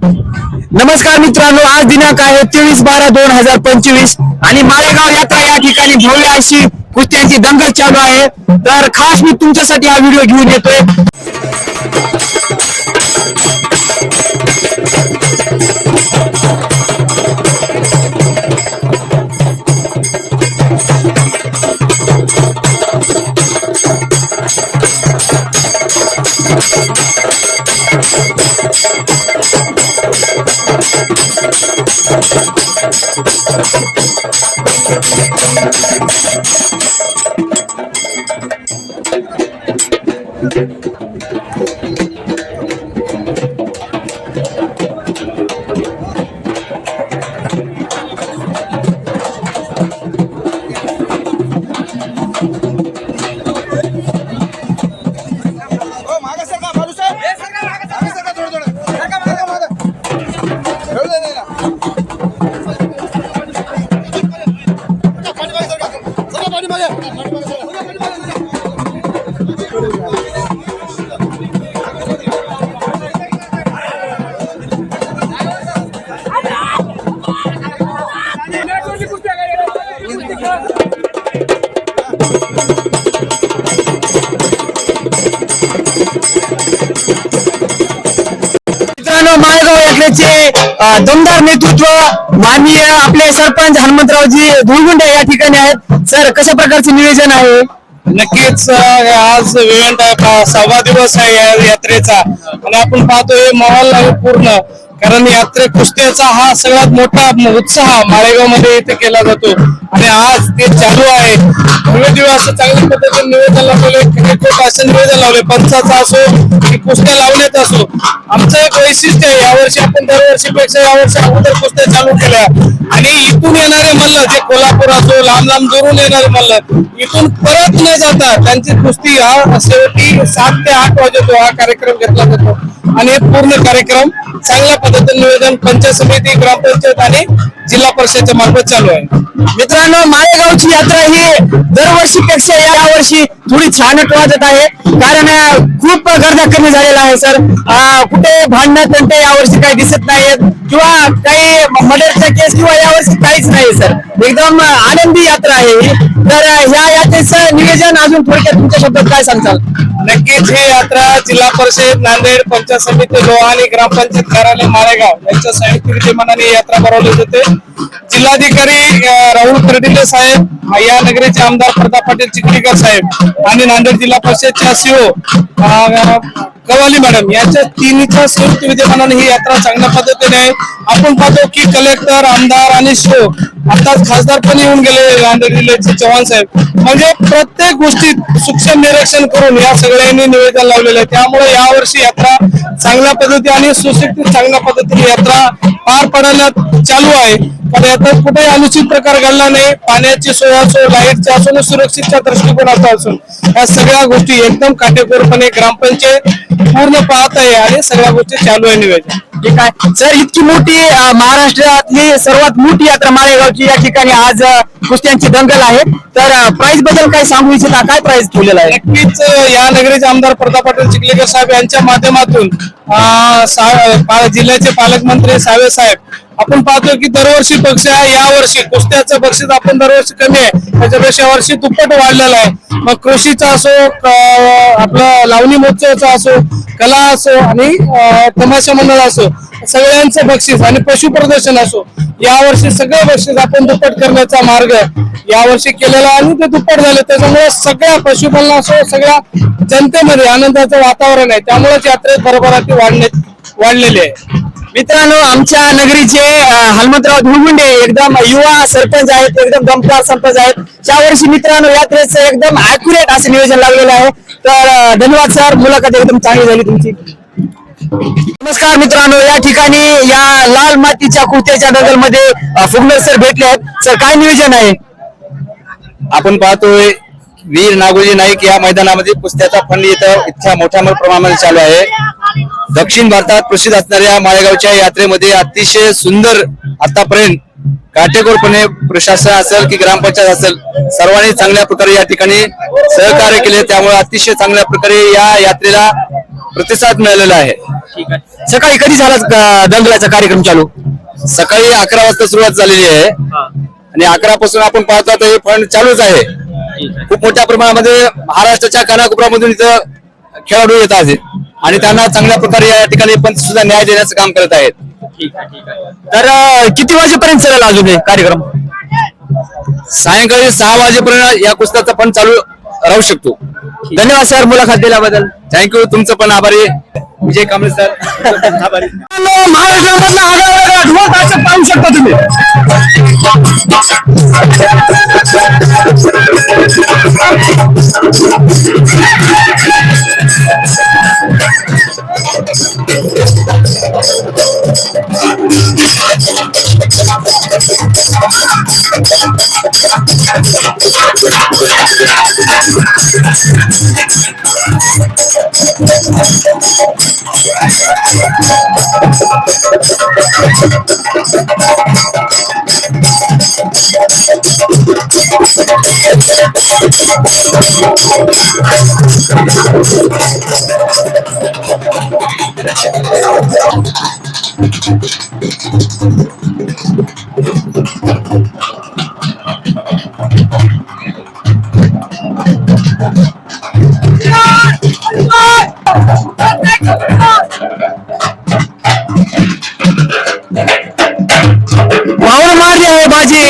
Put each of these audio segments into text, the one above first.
नमस्कार मित्रांनो, आज दिनांक आहे 23/12/2025 आणि माळेगाव यात्रा या ठिकाणी भव्य अशी कुस्त्यांची दंगल चालू आहे। तर खास मी तुमच्यासाठी हा व्हिडिओ घेऊन येतोय। माळेगाव यात्रेचे दमदार नेतृत्व माननीय आपले सरपंच हनुमंतरावजी धुळगुंडे या ठिकाणी आहेत। सर, कशा प्रकारचे नियोजन आहे? नक्कीच आज इव्हेंट आहे, 6वा दिवस आहे या यात्रेचा आणि आपण पाहतोय माहोल आहे पूर्ण, कारण यात्रे कुस्त्याचा हा सगळ्यात मोठा उत्साह माळेगाव मध्ये इथे केला जातो आणि आज ते चालू आहे। भव्य दिवस चांगल्या पद्धतीने निवेदन लावले, असं निवेदन लावले, पंचाचा असो की कुस्त्या लावण्यात असो। आमचं एक वैशिष्ट्य आहे, यावर्षी आपण दरवर्षीपेक्षा यावर्षी अगोदर कुस्त्या चालू केल्या आणि इथून येणारे मल्ल, जे कोल्हापूर असो लांब लांब दुरून येणारे मल्ल, इथून परत न जाता त्यांची कुस्ती हा शेवटी 7 ते 8 वाजेतो हा कार्यक्रम घेतला जातो आणि हे पूर्ण कार्यक्रम चांगल्या पद्धतीने निवेदन पंचायत समिती, ग्रामपंचायत आणि जिल्हा परिषदेच्या मार्फत चालू आहे। मित्रांनो, माळेगावची यात्रा ही दरवर्षीपेक्षा यावर्षी थोडी छानट वाटत आहे, कारण खूप गर्दा कमी झालेला आहे। सर, कुठे भांडणं तंटे यावर्षी काही दिसत नाहीत किंवा काही मर्डरचा केस किंवा यावर्षी काहीच नाही। सर, एकदम आनंदी यात्रा आहे ही। तर ह्या यात्रेचं नियोजन अजून थोडक्यात तुमच्या शब्दात काय सांगताल? नक्कीच ही यात्रा जिल्हा परिषद नांदेड, पंचायत समिती लोहा आणि ग्रामपंचायत कार्यालय माळेगाव यांच्या संयुक्त विद्यमानाने यात्रा भरवली जाते। जिल्हाधिकारी राहुल कर्डिले साहेब, या नगरीचे आमदार प्रताप पाटील चिखलीकर साहेब आणि नांदेड जिल्हा परिषदच्या सीओ कवाली मॅडम यांच्या तिन्हीच्या संयुक्त विद्यमानाने ही यात्रा चांगल्या पद्धतीने आहे। आपण पाहतो की कलेक्टर, आमदार आणि सीओ, आताच खासदार पण येऊन गेले नांदेड जिल्ह्याचे चव्हाण साहेब, म्हणजे प्रत्येक गोष्टीत सूक्ष्म निरीक्षण करून या सगळ्यांनी निवेदन लावलेलं आहे। त्यामुळे यावर्षी यात्रा चांगल्या पद्धतीने आणि सुशिक्षित चांगल्या पद्धतीने यात्रा पार पडण्यात चालू आहे। पण यात कुठे अनुचित प्रकार घडला नाही, पाण्याची सोय असो, लाईटच्या असो, सुरक्षेच्या दृष्टिकोनाचा असो, या सगळ्या गोष्टी एकदम काटेकोरपणे ग्रामपंचायत पूर्ण पाहत आहे आणि सगळ्या गोष्टी चालू आहे निवेदन। ठीक आहे सर, इतकी मोठी महाराष्ट्रातली सर्वात मोठी यात्रा माळेगावची या ठिकाणी आज कुस्त्यांची दंगल आहे। तर प्राइस बद्दल काय सांगू इच्छिता? काय प्राइस ठेवलेला आहे? नक्कीच या नगरीचे आमदार प्रताप पाटील चिखलीकर साहेब यांच्या माध्यमातून जिल्ह्याचे पालकमंत्री सावे साहेब, आपण पाहतो की दरवर्षीपेक्षा यावर्षी कुस्त्याचं बक्षीस आपण दरवर्षी कमी आहे, त्याच्यापेक्षा वर्षी दुप्पट वाढलेलं आहे। मग कृषीचा असो, आपला लावणी महोत्सवाचा असो, कला असो आणि तमाशा मंडळ असो, सगळ्यांचं बक्षीस आणि पशु प्रदर्शन असो, यावर्षी सगळं बक्षीस आपण दुप्पट करण्याचा मार्ग यावर्षी केलेला आणि ते दुप्पट झाले। त्याच्यामुळे सगळ्या पशुपालन असो, सगळ्या जनतेमध्ये आनंदाचं वातावरण आहे, त्यामुळेच यात्रेत भरभराटी वाढलेली आहे। मित्रांनो, आमच्या नगरीचे हनुमंतराव धुळगुंडे एकदम युवा सरपंच आहेत, एकदम दमदार सरपंच आहेत। यावर्षी मित्रांनो यात्रेचं एकदम ॲक्युरेट असं नियोजन लागलेलं आहे। तर धन्यवाद सर, मुलाखत एकदम चांगली झाली तुमची। नमस्कार मित्रांनो, या ठिकाणी या लाल मातीच्या कुस्त्याच्या दंगलमध्ये फुगनर सर भेटले आहेत। सर, काय नियोजन आहे? आपण पाहतोय वीर नागोजी नाईक या मैदानामध्ये कुस्त्याचा फंड इथं इतक्या मोठ्या प्रमाणामध्ये चालू आहे। दक्षिण भारतात प्रसिद्ध असणाऱ्या माळेगावच्या यात्रेमध्ये अतिशय सुंदर आतापर्यंत काटेकोरपणे प्रशासन असेल की ग्रामपंचायत असेल, सर्वांनी चांगल्या प्रकारे या ठिकाणी सहकार्य केले, त्यामुळे अतिशय चांगल्या प्रकारे या यात्रेला प्रतिसाद मिळालेला आहे. ठीक आहे. सकाळी कधी झाला दंगलाचा कार्यक्रम चालू? सकाळी 11 वाजता सुरुवात झालेली आहे आणि 11 पासून आपण पाहतो आता हे फंड चालूच आहे. खूप मोठ्या प्रमाणामध्ये महाराष्ट्राच्या कानाकोपऱ्यामधून इथं खेळाडू येत आहेत आणि त्यांना चांगल्या प्रकारे या ठिकाणी पंच सुद्धा न्याय देण्याचं काम करत आहेत. तर किती वाजेपर्यंत चालेल अजून हे कार्यक्रम? सायंकाळी 6 वाजेपर्यंत या कुस्त्याचा फंड चालू राहू शकतो. धन्यवाद सर मुलाखत दिल्याबद्दल. थँक्यू. तुमचं पण आभारी विजय कांबळे सर. आभारी. महाराष्ट्रामधला आगळा ढोल ताशा पाहू शकता तुम्ही. वावर मारली आहे बाजी.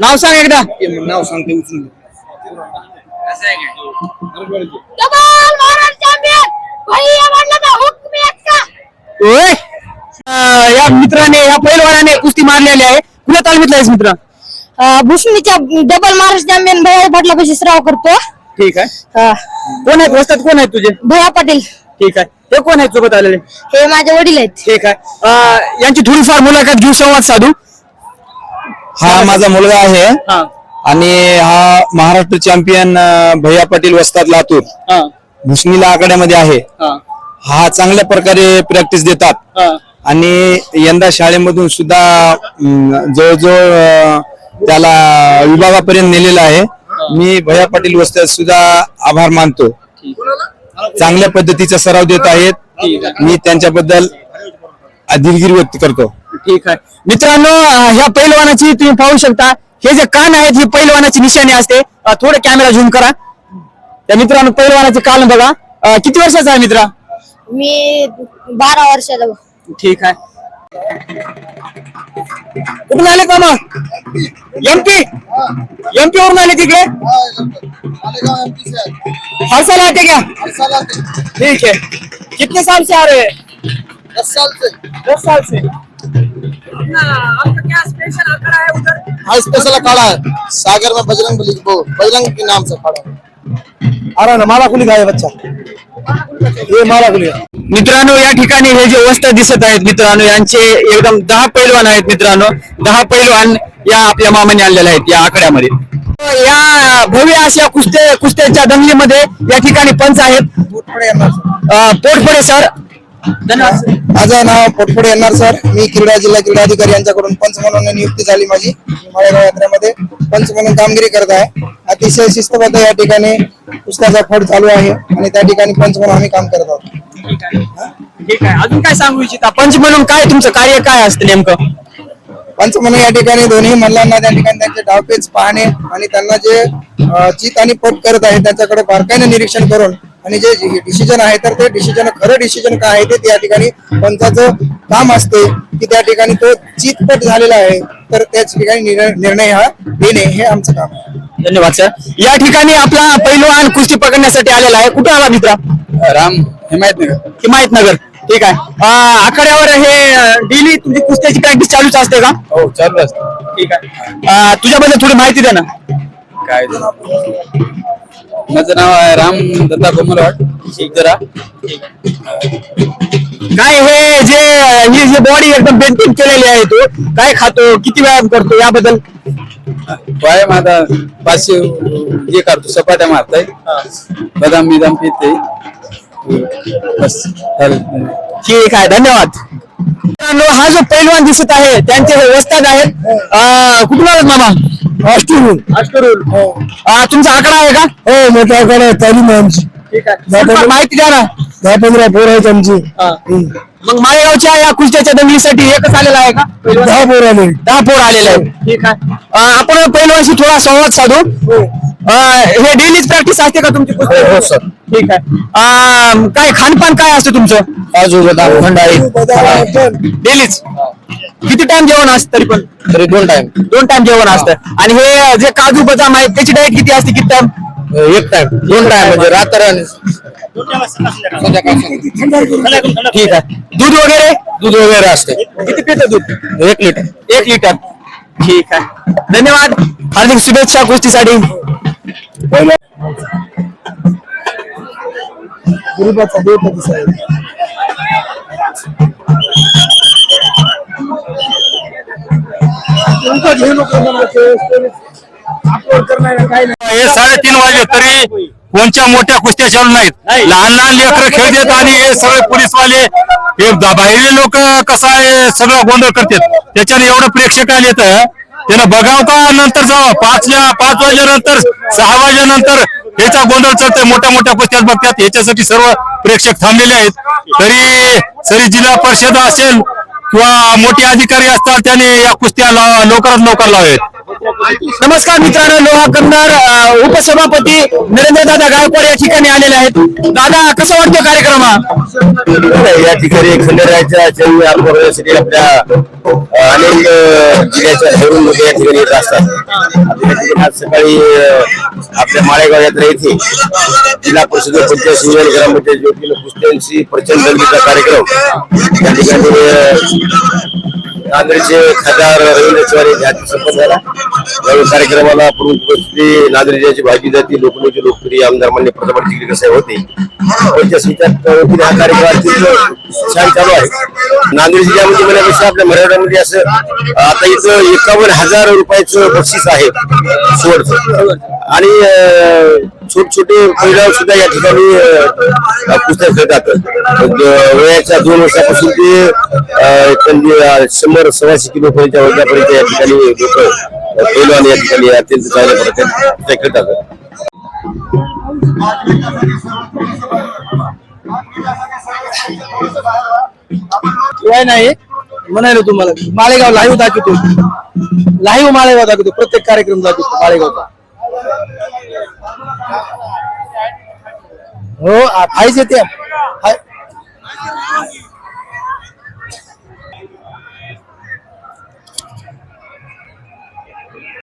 नाव सांग एकदा. नाव सांगते उचलून. डबल महाराज चॅम्पियन भैया म्हणलं तर हुकमी एक्का. होय. या मित्राने या पैलवानाने कुस्ती मारलेली आहे. कुठल्या तालमीतला आहेस मित्र? भुसणीच्या डबल महाराज चॅम्पियन भैया पाटलापाशी सराव करतो. ठीक आहे. कोण आहेत वस्तात? कोण आहेत तुझे? भैया पाटील ठीक आहे. ते कोण आहेत सोबत आलेले? हे माझे वडील आहेत. ठीक आहे. यांची थोडीफार मुलाखत घेऊ, संवाद साधू. हा माझा मुलगा आहे हा आणि हा महाराष्ट्र चॅम्पियन भैया पाटील वस्ताद लातूर हा भुसनीला आखाड्यामध्ये आहे. हा हा चांगल्या प्रकारे प्रॅक्टिस देतात हा. आणि यंदा शाळेमधून सुद्धा जवळजवळ त्याला विभागापर्यंत नेलेला आहे. मी भैया पाटील वस्ताद सुद्धा आभार मानतो. चांगल्या पद्धतीचा सराव देत आहेत. मी त्यांच्याबद्दल दिलगिरी व्यक्त करतो. ठीक आहे. मित्रांनो, ह्या पैलवानाची तुम्ही पाहू शकता, हे जे कान आहेत ही पैलवानाची निशाणी असते. थोडं कॅमेरा झूम करा. त्या मित्रांनो पैलवानाचे कान बघा. किती वर्षाचा आहे मित्रा? मी 12 वर्षाचा. ठीक आहे. कुठून आले का मग? एमपी वरून आले तिकडे? हर साल आते क्या? ठीक है. कितने साल से आ रहे हैं? 10 साल से. 10 साल से. आपका क्या स्पेशल अखाड़ा है उधर? हाँ स्पेशल अखाड़ा है सागर में बजरंग के नाम से अखाड़ा है. अरे ना माला कुली आहे बच्चा. हे माला कुली. मित्रांनो, या ठिकाणी हे जे वस्त्र दिसत आहेत मित्रांनो, यांचे एकदम 10 पैलवान आहेत मित्रांनो. 10 पैलवान या आपल्या मामाने आणलेले आहेत या आकड्यामध्ये. या भव्य अशा कुस्त्याच्या दंगलीमध्ये या ठिकाणी पंच आहेत. पोटफळे सर. धन्यवाद. माझं नाव पोटफोडे येणार सर. मी क्रीडा जिल्हा क्रीडा अधिकारी यांच्याकडून पंच म्हणून नियुक्ती झाली माझी. माळेगाव यात्रेमध्ये पंच म्हणून कामगिरी करत आहे. अतिशय शिस्तबद्ध या ठिकाणी कुस्त्याचा फड चालू आहे आणि त्या ठिकाणी पंच म्हणून आम्ही काम करत आहोत. ठीक आहे. अजून काय सांगू इच्छिता? पंच म्हणून काय तुमचं कार्य काय असतं नेमकं? पंच म्हणून या ठिकाणी दोन्ही मल्लांना त्या ठिकाणी त्यांचे डावपेच पाहणे आणि त्यांना जे चित आणि पट करत आहे त्याच्याकडे बारकाईने निरीक्षण करून आणि जे डिसिजन आहे तर ते डिसिजन खरं डिसिजन काय आहे ते त्या ठिकाणी पंचाचं काम असते की त्या ठिकाणी तो चितपट झालेला आहे तर त्याच ठिकाणी निर्णय हा देणे हे आमचं काम आहे. धन्यवाद सर. या ठिकाणी आपला पैलवान कुस्ती पकडण्यासाठी आलेला आहे. कुठं आला मित्रा? राम हिमायतनगर. हिमायतनगर. ठीक आहे. आखाड्यावर हे डेली तुमची कुस्त्याची प्रॅक्टिस चालूच असते का? हो चालू असतं. ठीक आहे. तुझ्याबद्दल थोडी माहिती द्या ना. काय माझं नाव आहे राम दत्ता कोमलवाड. जरा काय हे जे ही जी बॉडी एकदम मेंटेन केलेली आहे तो काय खातो किती व्यायाम करतो याबद्दल व्यायाम आता 500 हे करतो सपाट्या मारताय बदाम बिदाम पिते बस चालेल. ठीक आहे धन्यवाद मित्रांनो, हा जो पैलवान दिसत आहे त्यांचे हे वस्ताद आहेत कुठून आलात मामा अष्टरूल तुमचा आकडा आहे का हो मोठा आकडा आहे तालीम आहे आमची ठीक आहे माहिती द्या ना 10-15 पोर आहेत आमची मग माळेगावच्या या कुस्त्याच्या दंगलीसाठी एकच आलेला आहे का 10 पोर आले 10 पोर आलेले आहे ठीक आहे आपण पैलवानशी थोडा संवाद साधू हे डेलीच प्रॅक्टिस असते का तुमची हो सर. ठीक आहे काय खानपान काय असतं तुमचं काजू बदाम थंडाई डेलीच किती टाइम जेवण असतं तरी पण तरी 2 टाइम दोन टाइम जेवण असतं आणि हे जे काजू बदाम आहेत त्याची डाएट किती असते किती टाइम 1 टाइम 2 टाइम म्हणजे रात्र आणि ठीक आहे दूध वगैरे असते किती पितं दूध 1 लिटर 1 लिटर ठीक आहे धन्यवाद हार्दिक शुभेच्छा कुस्तीसाठी गरीबाचा देवपती साहेब हे 3:30 वाजले तरी कोणच्या मोठ्या कुस्त्या चालू नाहीत लहान लहान लेकरं खेळतात आणि हे सगळे पोलीसवाले हे बाहेरील लोक कसं आहे सगळं गोंधळ करतात त्याच्याने एवढं प्रेक्षक आले तर त्याला बघावता नंतर जावं 5 वाजल्यानंतर 6 वाजल्यानंतर याचा गोंधळ चालतोय मोठ्या मोठ्या कुस्त्यात बघतात याच्यासाठी सर्व प्रेक्षक थांबलेले आहेत तरी जिल्हा परिषद असेल किंवा मोठे अधिकारी असतात त्याने या कुस्त्या लवकरात लवकर लावावेत. नमस्कार मित्रांनो, लोहा कन्नड उपसभापती नरेंद्र दादा गायकवाड या ठिकाणी आलेले आहेत. दादा कसा वाटतो कार्यक्रम हा? या ठिकाणी खंडेरायाच्या चळवळीसाठी आपल्या अनेक जिल्ह्याच्या शहरून लोक या ठिकाणी येत असतात. आज सकाळी आपल्या माळेगाव यात्रा येथे जिल्हा परिषद पंचायत समिती ग्रामपंचायत योग्य कुस्त्यांची प्रचंड दंगलीचा कार्यक्रम या ठिकाणी नांदेडचे खासदार रवींद्र चव्हाण यांच्या संपन्न झाला. या कार्यक्रमाला प्रमुख उपस्थिती नांदेडची भाजी जाती लोकनेते लोकप्रिय आमदार मान्य प्रताप चिखलीकर साहेब होते. पंचायत समितीत हा कार्यक्रम अत्यंत छान चालू आहे. नांदेड जिल्ह्यामध्ये म्हणण्यापेक्षा आपल्या मराठवाड्यामध्ये असं आता इथं 51,000 रुपयाचं बक्षीस आहे सोडचं आणि छोटे छोटे महिला सुद्धा या ठिकाणी कुस्त्या खेळतात. वयाच्या 2 वर्षापासून ते 100-125 किलो पर्यंतच्या वजनापर्यंत या ठिकाणी लोक पैलवान या ठिकाणी अत्यंत चांगल्या प्रकारे कुस्त्या खेळतात. काय नाही म्हणाले तुम्हाला माळेगाव लाईव्ह दाखवतो माळेगाव दाखवतो प्रत्येक कार्यक्रम दाखवतो माळेगावचा. हो खायचे ते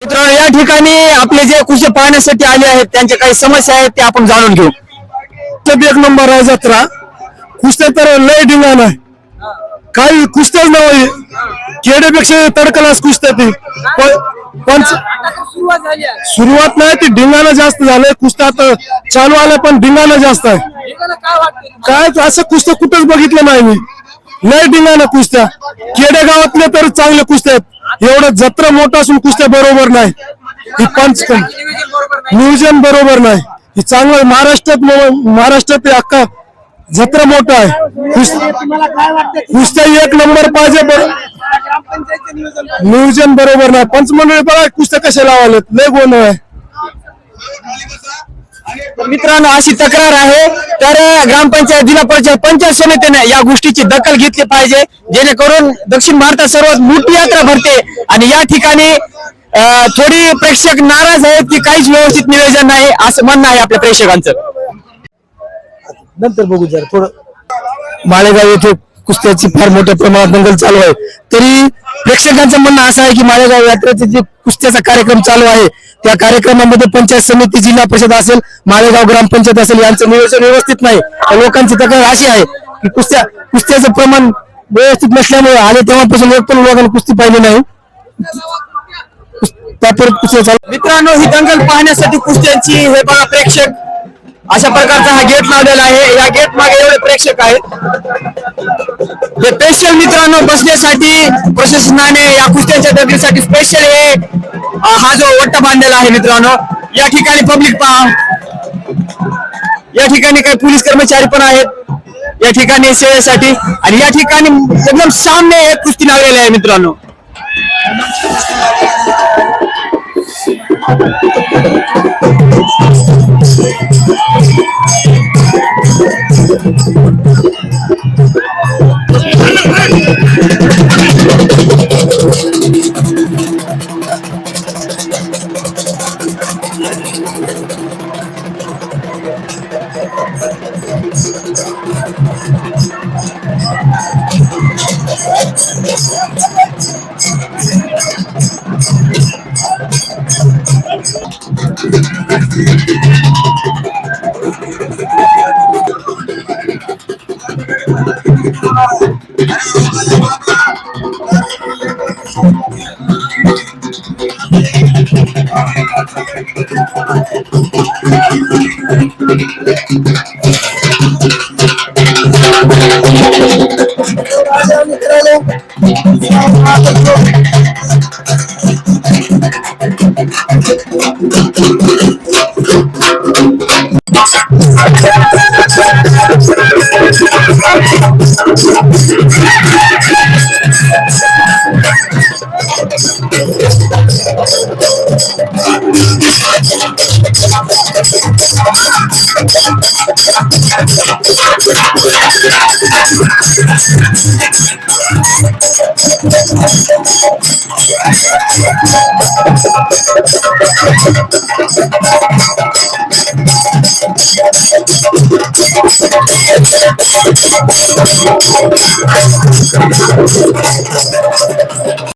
मित्रांनो, या ठिकाणी आपले जे कुस्त्या पाहण्यासाठी आले आहेत त्यांच्या काही समस्या आहेत ते आपण जाणून घेऊ. 1 नंबर आहे जत्रा कुस्त्या तर लय ढिंगाण आहे काही कुस्त्याच नव्हे खेड्यापेक्षा तडकलाच कुस्त्या ती पण सुरुवात नाही ती ढिंगाणं जास्त झालंय कुस्त्या तर चालू आलं पण ढिंगाणं जास्त आहे काय असं कुस्त्या कुठंच बघितलं नाही मी लय ढिंगाणं कुस्त्या खेडेगावातले तर चांगले कुस्त्या आहेत एवढं जत्रा मोठा असून कुस्त्या बरोबर नाही ही नियोजन बरोबर नाही ही चांगलं महाराष्ट्रात अख्खा जत्रा मोठा आहे कुस्त्या 1 नंबर पाहिजे नियोजन बरोबर नाही पंचमंडळी बघा कुस्त्या कशा लावालेत लय गोंधळ आहे. मित्रांनो अशी तक्रार आहे तर ग्रामपंचायत जिल्हा परिषद पंचायत समितीने या गोष्टीची दखल घेतली पाहिजे जेणेकरून दक्षिण भारतात सर्वात मोठी यात्रा भरते आणि या ठिकाणी थोडी प्रेक्षक नाराज आहेत की काहीच व्यवस्थित नियोजन नाही असं म्हणणं आहे आपल्या प्रेक्षकांचं. नंतर बघू जरा थोडं माळेगाव येथे कुस्त्याची फार मोठ्या प्रमाणात दंगल चालू आहे तरी प्रेक्षकांचं म्हणणं असं आहे की माळेगाव यात्रेचे जे कुस्त्याचा कार्यक्रम चालू आहे त्या कार्यक्रमामध्ये पंचायत समिती जिल्हा परिषद असेल माळेगाव ग्रामपंचायत असेल यांचं नियोजन व्यवस्थित नाही. लोकांची तक्रार अशी आहे की कुस्त्याचं प्रमाण व्यवस्थित नसल्यामुळे आले तेव्हापासून एक पण लोकांनी कुस्ती पाहिली नाही. मित्रांनो ही दंगल पाहण्यासाठी कुस्त्यांची हे बघा प्रेक्षक अशा प्रकारचा हा गेट लावलेला आहे. या गेट मागे एवढे प्रेक्षक आहेत. हे स्पेशल मित्रांनो बसण्यासाठी प्रशासनाने या कुस्त्यांच्या दर्दीसाठी स्पेशल हे हा जो वट्टा बांधलेला आहे मित्रांनो. या ठिकाणी पब्लिक पहा. या ठिकाणी काही पोलीस कर्मचारी पण आहेत या ठिकाणी सेवेसाठी. आणि या ठिकाणी एकदम सामने एक कुस्ती लागलेली आहे मित्रांनो.